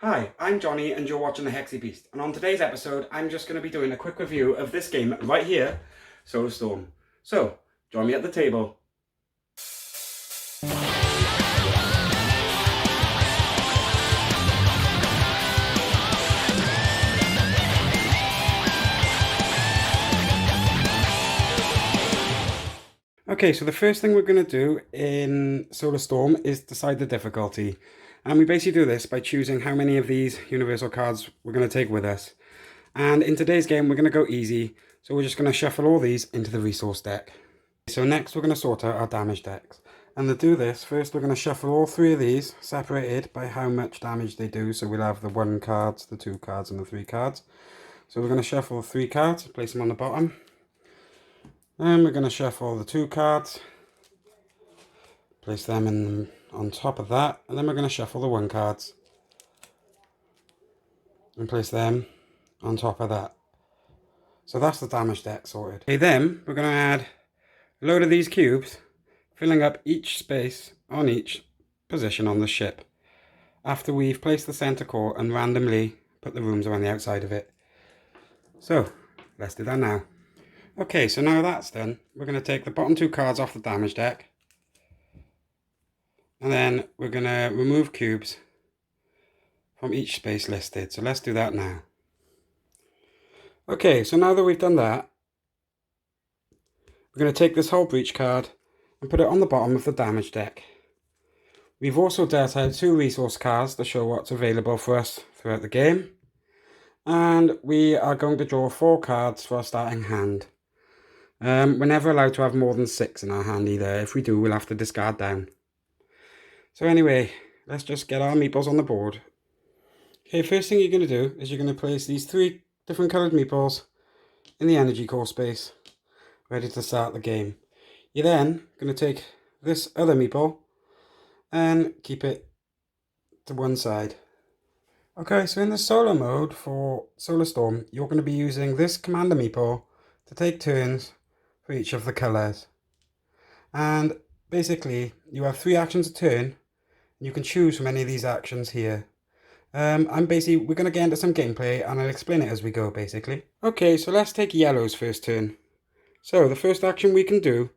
Hi, I'm Johnny and you're watching the Hexy Beast, and on today's episode I'm just going to be doing a quick review of this game right here, Solar Storm. So, join me at the table. Okay, so the first thing we're going to do in Solar Storm is decide the difficulty. And we basically do this by choosing how many of these universal cards we're going to take with us. And in today's game, we're going to go easy. So we're just going to shuffle all these into the resource deck. So next we're going to sort out our damage decks. And to do this, first we're going to shuffle all three of these, separated by how much damage they do. So we'll have the 1 cards, the 2 cards, and the 3 cards. So we're going to shuffle 3 cards, place them on the bottom. Then we're going to shuffle the 2 cards, place them on top of that, and then we're going to shuffle the 1 cards and place them on top of that. So that's the damage deck sorted. Okay, then we're going to add a load of these cubes, filling up each space on each position on the ship, after we've placed the center core and randomly put the rooms around the outside of it. So let's do that now. Okay, so now that's done, we're going to take the bottom 2 cards off the damage deck. And then we're going to remove cubes from each space listed. So let's do that now. Okay, so now that we've done that, we're going to take this whole breach card and put it on the bottom of the damage deck. We've also dealt out 2 resource cards to show what's available for us throughout the game. And we are going to draw 4 cards for our starting hand. We're never allowed to have more than 6 in our hand either. If we do, we'll have to discard down. So anyway, let's just get our meeples on the board. Okay, first thing you're going to do is you're going to place these 3 different coloured meeples in the energy core space, ready to start the game. You're then going to take this other meeple and keep it to one side. Okay, so in the solo mode for Solar Storm, you're going to be using this commander meeple to take turns for each of the colours. And basically, you have 3 actions a turn, and you can choose from any of these actions here. We're going to get into some gameplay, and I'll explain it as we go, basically. Okay, so let's take yellow's first turn. So the first action we can do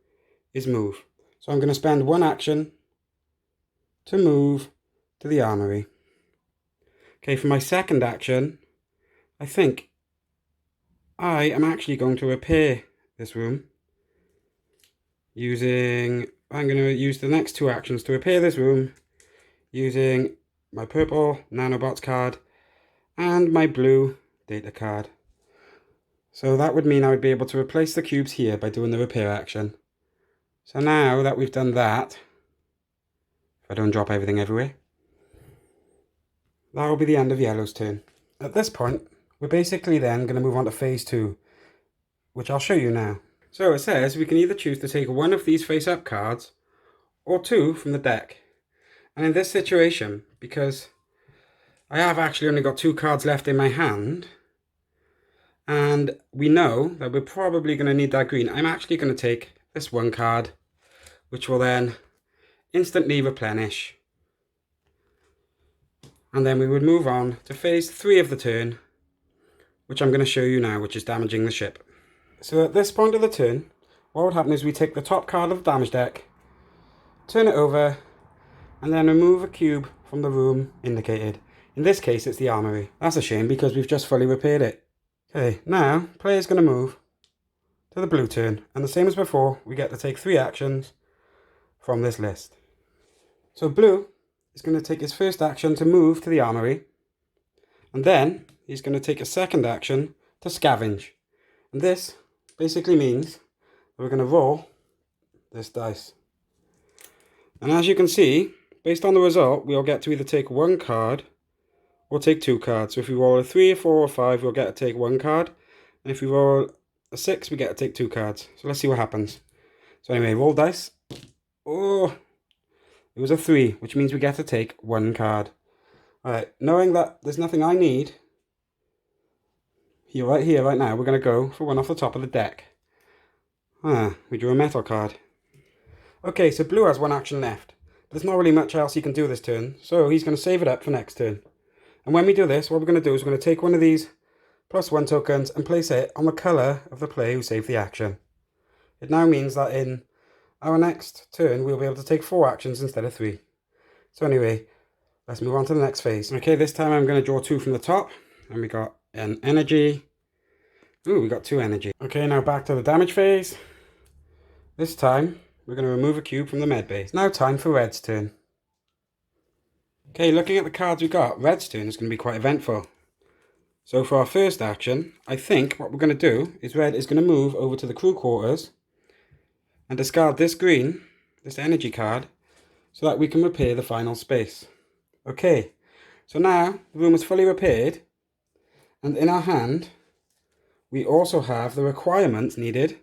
is move. So I'm going to spend 1 action to move to the armory. Okay, for my second action, I think I am actually going to repair this room I'm going to use the next 2 actions to repair this room using my purple nanobots card and my blue data card. So that would mean I would be able to replace the cubes here by doing the repair action. So now that we've done that, if I don't drop everything everywhere, that will be the end of yellow's turn. At this point, we're basically then going to move on to phase 2, which I'll show you now. So it says we can either choose to take 1 of these face-up cards or 2 from the deck. And in this situation, because I have actually only got 2 cards left in my hand, and we know that we're probably going to need that green, I'm actually going to take this 1 card, which will then instantly replenish. And then we would move on to phase 3 of the turn, which I'm going to show you now, which is damaging the ship. So at this point of the turn, what would happen is we take the top card of the damage deck, turn it over, and then remove a cube from the room indicated. In this case, it's the armory. That's a shame because we've just fully repaired it. Okay, now, player's going to move to the blue turn. And the same as before, we get to take 3 actions from this list. So blue is going to take his first action to move to the armory. And then, he's going to take a second action to scavenge. And this basically means that we're going to roll this dice. And as you can see, based on the result, we'll get to either take 1 card or take 2 cards. So if we roll a 3, a 4, or 5, we'll get to take 1 card. And if we roll a 6, we get to take 2 cards. So let's see what happens. So anyway, roll dice. Oh, it was a 3, which means we get to take 1 card. Alright, knowing that there's nothing I need, right here, right now, we're going to go for 1 off the top of the deck. We drew a metal card. Okay, so blue has 1 action left. There's not really much else he can do this turn, so he's going to save it up for next turn. And when we do this, what we're going to do is we're going to take one of these +1 tokens and place it on the colour of the player who saved the action. It now means that in our next turn, we'll be able to take 4 actions instead of 3. So anyway, let's move on to the next phase. Okay, this time I'm going to draw 2 from the top. And we got an energy. Ooh, we got 2 energy. Okay, now back to the damage phase. This time, we're going to remove a cube from the med base. Now time for Red's turn. Okay, looking at the cards we got, Red's turn is going to be quite eventful. So for our first action, I think what we're going to do is Red is going to move over to the crew quarters and discard this green, this energy card, so that we can repair the final space. Okay, so now the room is fully repaired, and in our hand we also have the requirements needed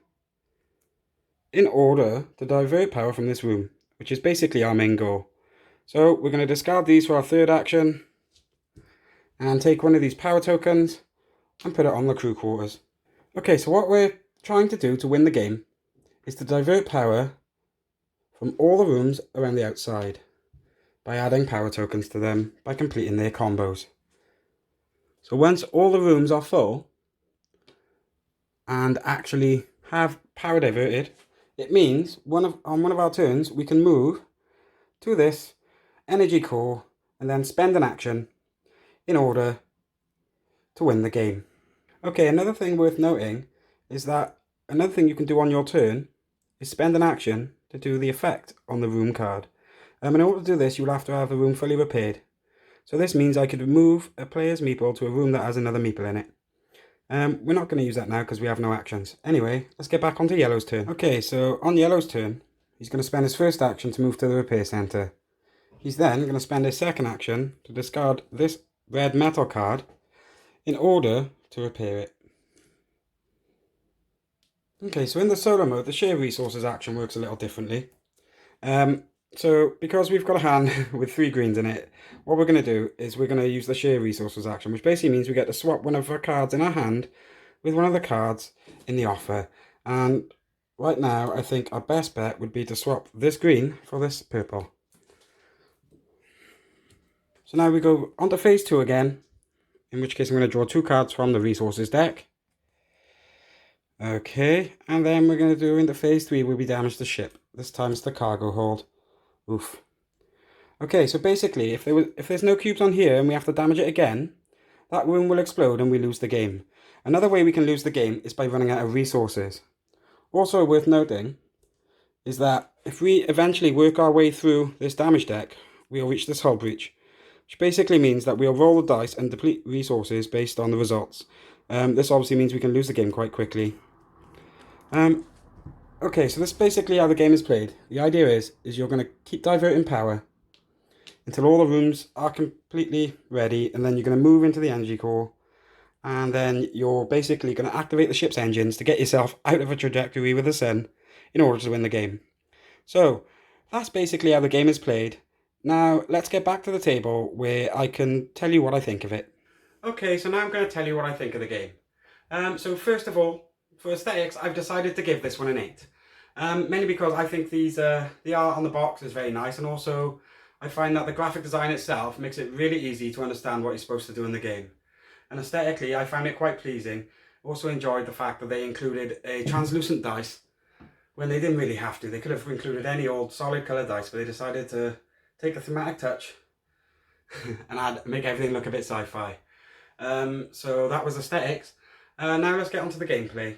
in order to divert power from this room, which is basically our main goal. So we're going to discard these for our third action and take one of these power tokens and put it on the crew quarters. Okay, so what we're trying to do to win the game is to divert power from all the rooms around the outside by adding power tokens to them by completing their combos. So once all the rooms are full and actually have power diverted, it means on one of our turns we can move to this energy core and then spend an action in order to win the game. Okay, another thing worth noting is that another thing you can do on your turn is spend an action to do the effect on the room card. In order to do this, you'll have to have the room fully repaired. So this means I could move a player's meeple to a room that has another meeple in it. We're not going to use that now because we have no actions. Anyway, let's get back onto Yellow's turn. Okay, so on Yellow's turn, he's going to spend his first action to move to the repair centre. He's then going to spend his second action to discard this red metal card in order to repair it. Okay, so in the solo mode, the share resources action works a little differently. So because we've got a hand with 3 greens in it, what we're going to do is we're going to use the share resources action, which basically means we get to swap one of our cards in our hand with one of the cards in the offer. And right now, I think our best bet would be to swap this green for this purple. So now we go on to phase 2 again, in which case I'm going to draw 2 cards from the resources deck. Okay, and then we're going to do into phase 3 where we damage the ship. This time it's the cargo hold. Oof. Okay, so basically if there's no cubes on here and we have to damage it again, that room will explode and we lose the game. Another way we can lose the game is by running out of resources. Also worth noting is that if we eventually work our way through this damage deck, we'll reach this hull breach, which basically means that we'll roll the dice and deplete resources based on the results. This obviously means we can lose the game quite quickly. Okay, so this is basically how the game is played. The idea is you're going to keep diverting power until all the rooms are completely ready, and then you're going to move into the energy core, and then you're basically going to activate the ship's engines to get yourself out of a trajectory with the sun in order to win the game. So that's basically how the game is played. Now let's get back to the table where I can tell you what I think of it. Okay, so now I'm going to tell you what I think of the game. So first of all, for aesthetics, I've decided to give this one an 8. Mainly because I think the art on the box is very nice, and also I find that the graphic design itself makes it really easy to understand what you're supposed to do in the game. And aesthetically, I found it quite pleasing. Also enjoyed the fact that they included a translucent dice when they didn't really have to. They could have included any old solid colour dice, but they decided to take a thematic touch and make everything look a bit sci-fi. So that was aesthetics. Now let's get on to the gameplay.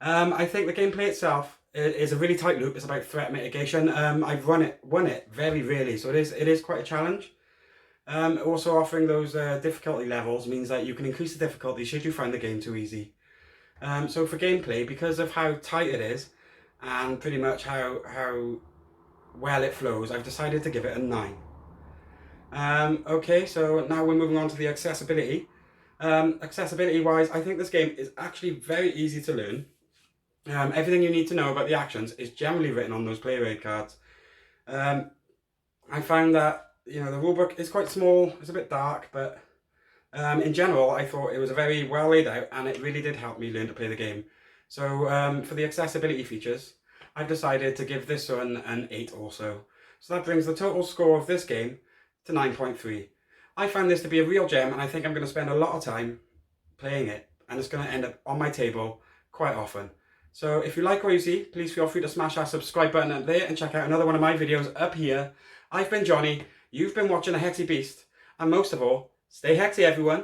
I think the gameplay itself is a really tight loop. It's about threat mitigation. I've won it very rarely, so it is quite a challenge. Also offering those difficulty levels means that you can increase the difficulty should you find the game too easy. So for gameplay, because of how tight it is and pretty much how well it flows, I've decided to give it a 9. Okay, so now we're moving on to the accessibility. Accessibility wise, I think this game is actually very easy to learn. Everything you need to know about the actions is generally written on those player aid cards. I found that the rulebook is quite small, it's a bit dark, but in general I thought it was a very well laid out, and it really did help me learn to play the game. So for the accessibility features, I've decided to give this one an 8 also. So that brings the total score of this game to 9.3. I find this to be a real gem, and I think I'm going to spend a lot of time playing it, and it's going to end up on my table quite often. So if you like what you see, please feel free to smash that subscribe button up there and check out another one of my videos up here. I've been Johnny, you've been watching A Hexy Beast, and most of all, stay hexy everyone.